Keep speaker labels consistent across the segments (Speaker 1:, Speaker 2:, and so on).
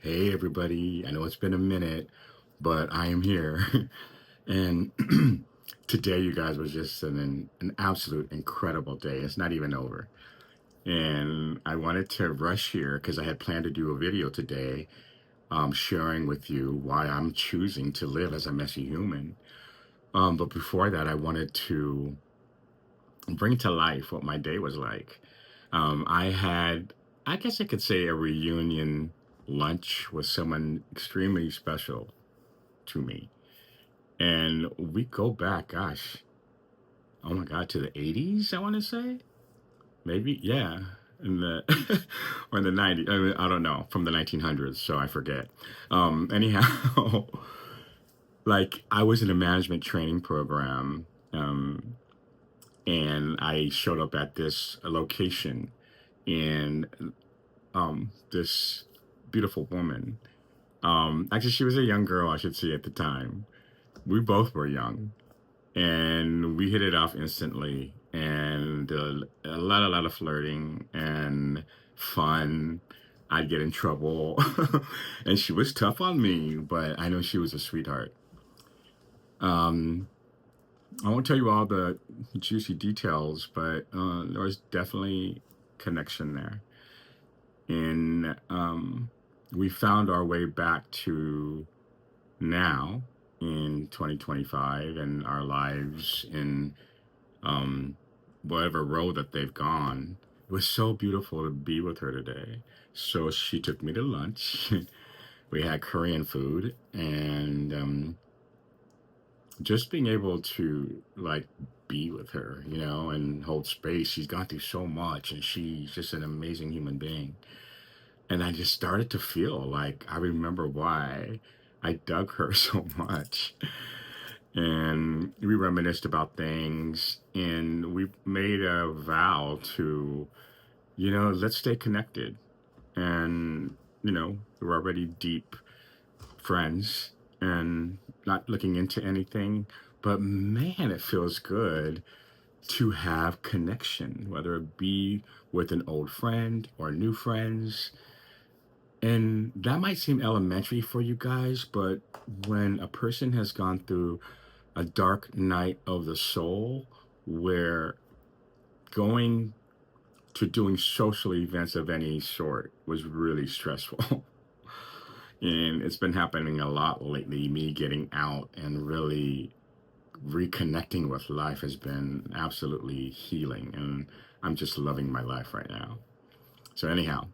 Speaker 1: Hey, everybody. I know it's been a minute, but I am here. And today, you guys, was just an absolute incredible day. It's not even over. And I wanted to rush here because I had planned to do a video today, sharing with you why I'm choosing to live as a messy human. But before that, I wanted to bring to life what my day was like. I had, I guess I could say, a reunion lunch with someone extremely special to me. And we go back, gosh, oh my God, to the 80s, I want to say. Maybe, yeah. In the or in the 90s. I mean, I don't know, from the 1900s, so I forget. Anyhow, like I was in a management training program, and I showed up at this location, and this beautiful woman. Actually, she was a young girl, I should say, at the time. We both were young, and we hit it off instantly. And a lot of flirting and fun. I'd get in trouble, and she was tough on me, but I know she was a sweetheart. Um, I won't tell you all the juicy details, but there was definitely connection there. And we found our way back to now in 2025 and our lives in um, whatever road that they've gone. It was so beautiful to be with her today. So she took me to lunch. We had Korean food, and just being able to like be with her, and hold space. She's gone through so much, and she's just an amazing human being. And I just started to feel like I remember why I dug her so much. And we reminisced about things, and we made a vow to, let's stay connected. And, we're already deep friends and not looking into anything. But man, it feels good to have connection, whether it be with an old friend or new friends. And that might seem elementary for you guys, but when a person has gone through a dark night of the soul, where going to doing social events of any sort was really stressful. And it's been happening a lot lately. Me getting out and really reconnecting with life has been absolutely healing. And I'm just loving my life right now. So, anyhow,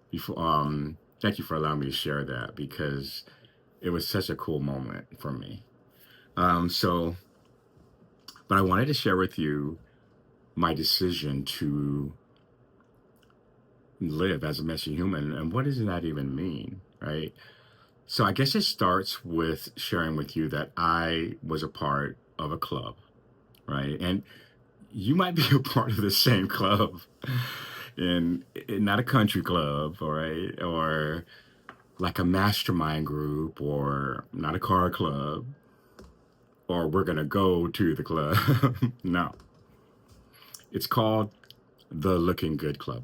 Speaker 1: thank you for allowing me to share that because it was such a cool moment for me. So, but I wanted to share with you my decision to live as a messy human. And what does that even mean? Right. So I guess it starts with sharing with you that I was a part of a club. Right. And you might be a part of the same club, and not a country club. All right. Or like a mastermind group, or not a car club, or we're going to go to the club. No. It's called the Looking Good Club.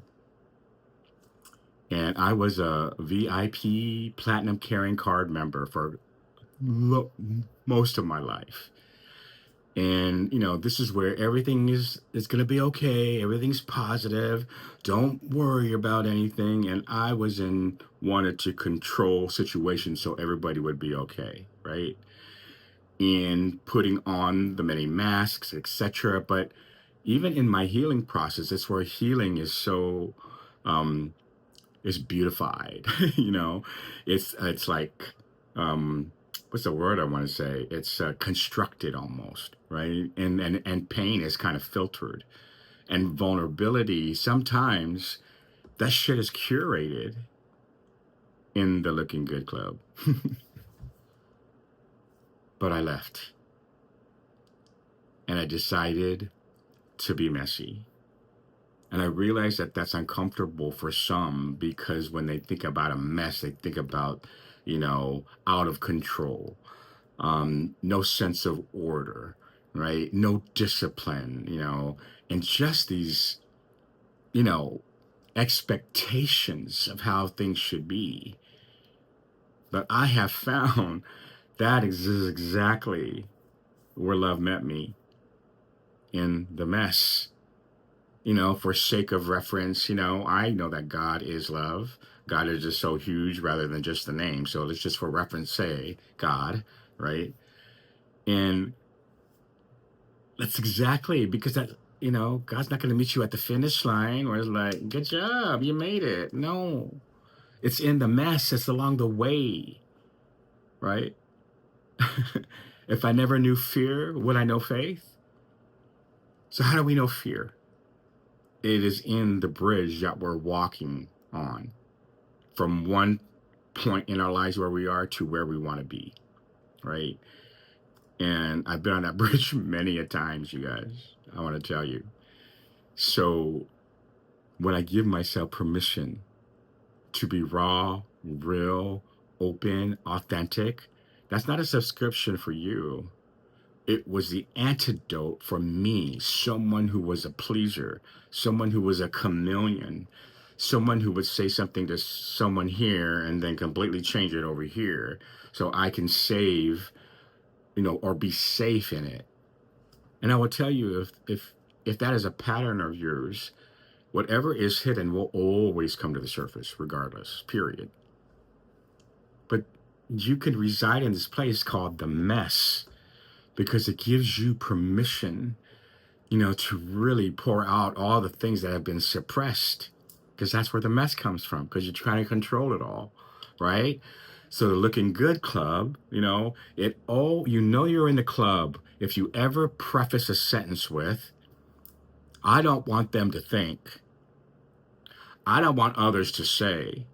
Speaker 1: And I was a VIP platinum carrying card member for lo- most of my life. And this is where everything is going to be okay. Everything's positive. Don't worry about anything. And I wanted to control situations so everybody would be okay, right? And putting on the many masks, etc. But even in my healing process, that's where healing is so um is beautified. you know it's like, um what's the word I want to say, it's constructed almost, right? And pain is kind of filtered, and vulnerability sometimes, that shit is curated in the Looking Good Club. But I left, and I decided to be messy. And I realize that that's uncomfortable for some, because when they think about a mess, they think about, out of control, no sense of order, right? No discipline, and just these, you know, expectations of how things should be. But I have found that is exactly where love met me, in the mess. For sake of reference, I know that God is love. God is just so huge rather than just the name. So let's just for reference say God, right? And that's exactly because God's not going to meet you at the finish line where it's like, good job, you made it. No, it's in the mess, it's along the way, right? If I never knew fear, would I know faith? So, how do we know fear? It is in the bridge that we're walking on from one point in our lives where we are to where we want to be, right? And I've been on that bridge many a times, you guys. I want to tell you. So, when I give myself permission to be raw, real, open, authentic, that's not a subscription for you. It was the antidote for me, someone who was a pleaser, someone who was a chameleon, someone who would say something to someone here and then completely change it over here so I can save, or be safe in it. And I will tell you, if that is a pattern of yours, whatever is hidden will always come to the surface, regardless, period. But you can reside in this place called the mess because it gives you permission, to really pour out all the things that have been suppressed, because that's where the mess comes from, because you're trying to control it all, right? So the looking good club, you're in the club if you ever preface a sentence with, I don't want them to think, I don't want others to say,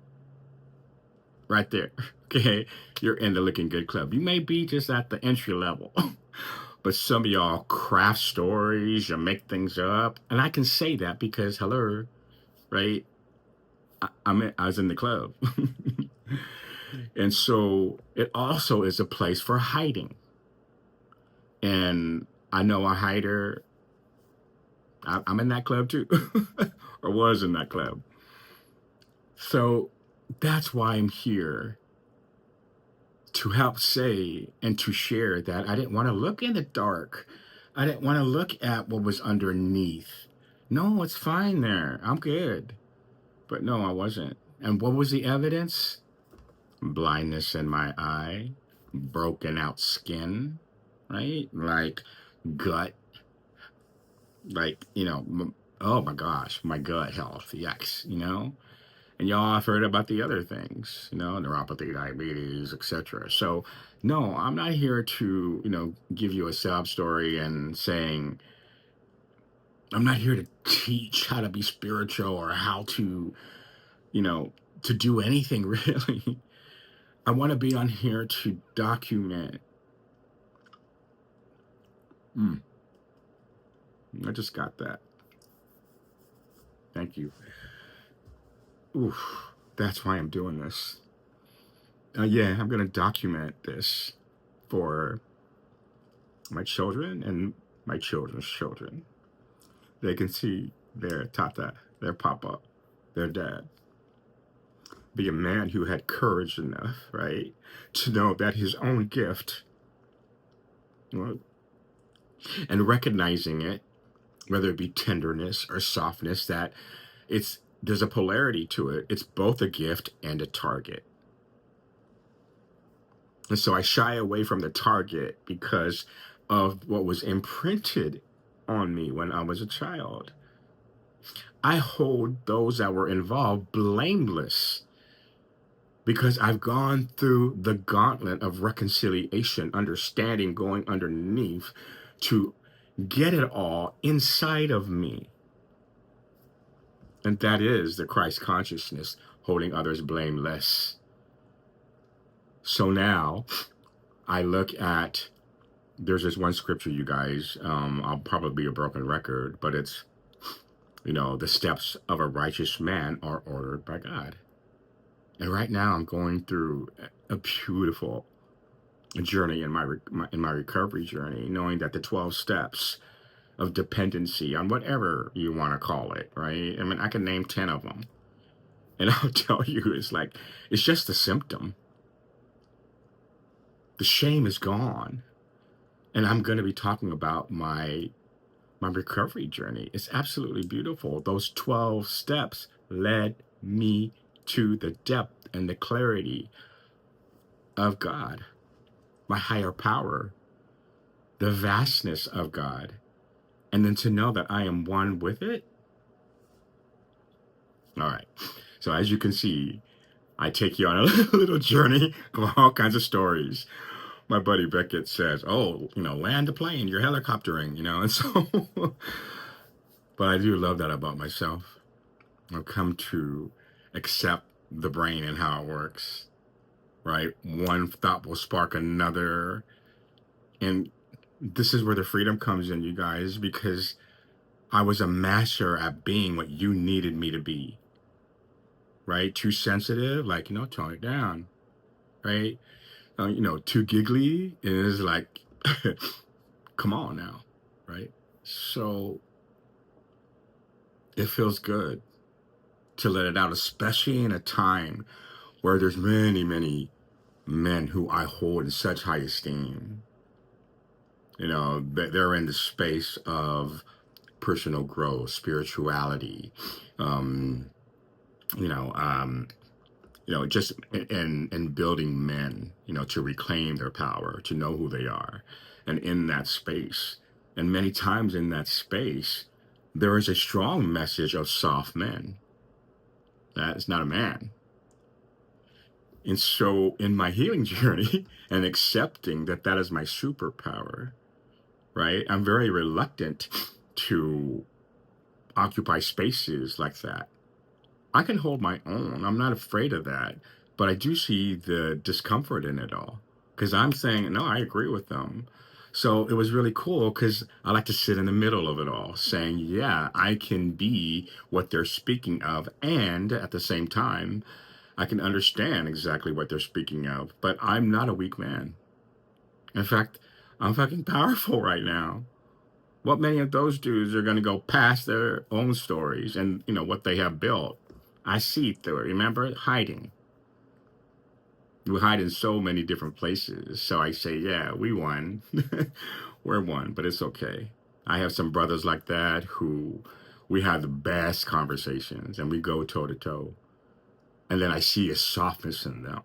Speaker 1: right there. Okay, you're in the looking good club. You may be just at the entry level. But some of y'all craft stories, you make things up. And I can say that because, hello, right? I was in the club. And so it also is a place for hiding. And I know a hider. I'm in that club too, or was in that club. So that's why I'm here, to help say and to share that I didn't want to look in the dark. I didn't want to look at what was underneath. No, it's fine there. I'm good. But no, I wasn't. And what was the evidence? Blindness in my eye, broken out skin, right? Like gut, like, oh my gosh, my gut health, yikes. And y'all have heard about the other things, neuropathy, diabetes, etc. So, no, I'm not here to, give you a sob story and saying, I'm not here to teach how to be spiritual or how to do anything really. I want to be on here to document. I just got that. Thank you. Oof, that's why I'm doing this. Yeah, I'm going to document this for my children and my children's children. They can see their tata, their papa, their dad be a man who had courage enough, right, to know that his own gift, well, and recognizing it, whether it be tenderness or softness, that there's a polarity to it. It's both a gift and a target. And so I shy away from the target because of what was imprinted on me when I was a child. I hold those that were involved blameless because I've gone through the gauntlet of reconciliation, understanding, going underneath to get it all inside of me. And that is the Christ consciousness, holding others blameless. So now I look at, there's this one scripture, you guys, I'll probably be a broken record, but it's, the steps of a righteous man are ordered by God. And right now I'm going through a beautiful journey in my recovery journey, knowing that the 12 steps of dependency on whatever you want to call it, right? I mean, I can name 10 of them. And I'll tell you, it's just a symptom. The shame is gone. And I'm going to be talking about my recovery journey. It's absolutely beautiful. Those 12 steps led me to the depth and the clarity of God, my higher power, the vastness of God. And then to know that I am one with it. All right. So as you can see, I take you on a little journey of all kinds of stories. My buddy Beckett says, "Oh, land the plane, you're helicoptering, and so." But I do love that about myself. I've come to accept the brain and how it works, right? One thought will spark another. And this is where the freedom comes in, you guys, because I was a master at being what you needed me to be, right? Too sensitive, like, tone it down, right? Too giggly is like, come on now, right? So it feels good to let it out, especially in a time where there's many, many men who I hold in such high esteem. They're in the space of personal growth, spirituality, um, you know, um, just in building men, to reclaim their power, to know who they are, and in that space, and many times in that space, there is a strong message of soft men. That is not a man. And so, in my healing journey and accepting that that is my superpower, right? I'm very reluctant to occupy spaces like that. I can hold my own. I'm not afraid of that. But I do see the discomfort in it all because I'm saying, no, I agree with them. So it was really cool because I like to sit in the middle of it all, saying, yeah, I can be what they're speaking of. And at the same time, I can understand exactly what they're speaking of. But I'm not a weak man. In fact, I'm fucking powerful right now. What many of those dudes are going to go past their own stories and what they have built? I see through it. Remember, hiding. We hide in so many different places. So I say, yeah, we won. We're one, but it's okay. I have some brothers like that who we have the best conversations and we go toe to toe. And then I see a softness in them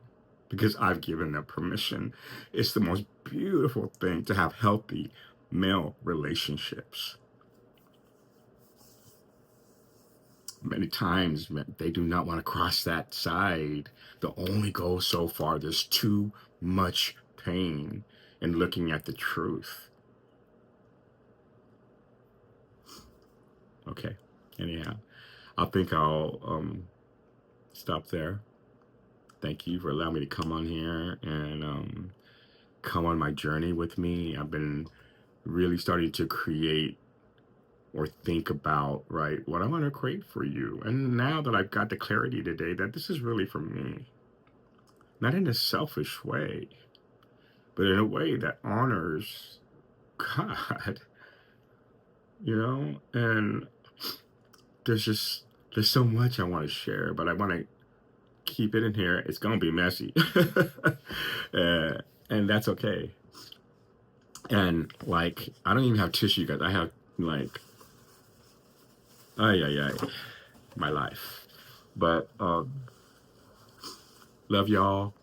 Speaker 1: because I've given them permission. It's the most beautiful thing to have healthy male relationships. Many times they do not want to cross that side. They'll only go so far. There's too much pain in looking at the truth. Okay. Anyhow, I think I'll stop there. Thank you for allowing me to come on here and come on my journey with me. I've been really starting to create or think about, right, what I want to create for you. And now that I've got the clarity today that this is really for me, not in a selfish way, but in a way that honors God, and there's so much I want to share, but I want to keep it in here. It's going to be messy. And that's okay. And like, I don't even have tissue, guys. I have like, ay, my life. But love y'all.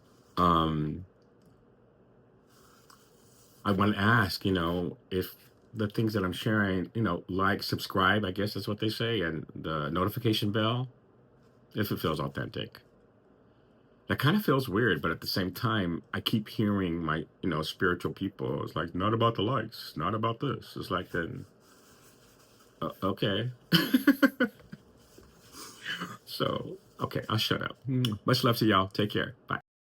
Speaker 1: I want to ask, if the things that I'm sharing, like, subscribe, I guess that's what they say, and the notification bell, if it feels authentic. That kind of feels weird, but at the same time, I keep hearing my, spiritual people. It's like, not about the likes, not about this. It's like, then, okay. So, okay, I'll shut up. Much love to y'all. Take care. Bye.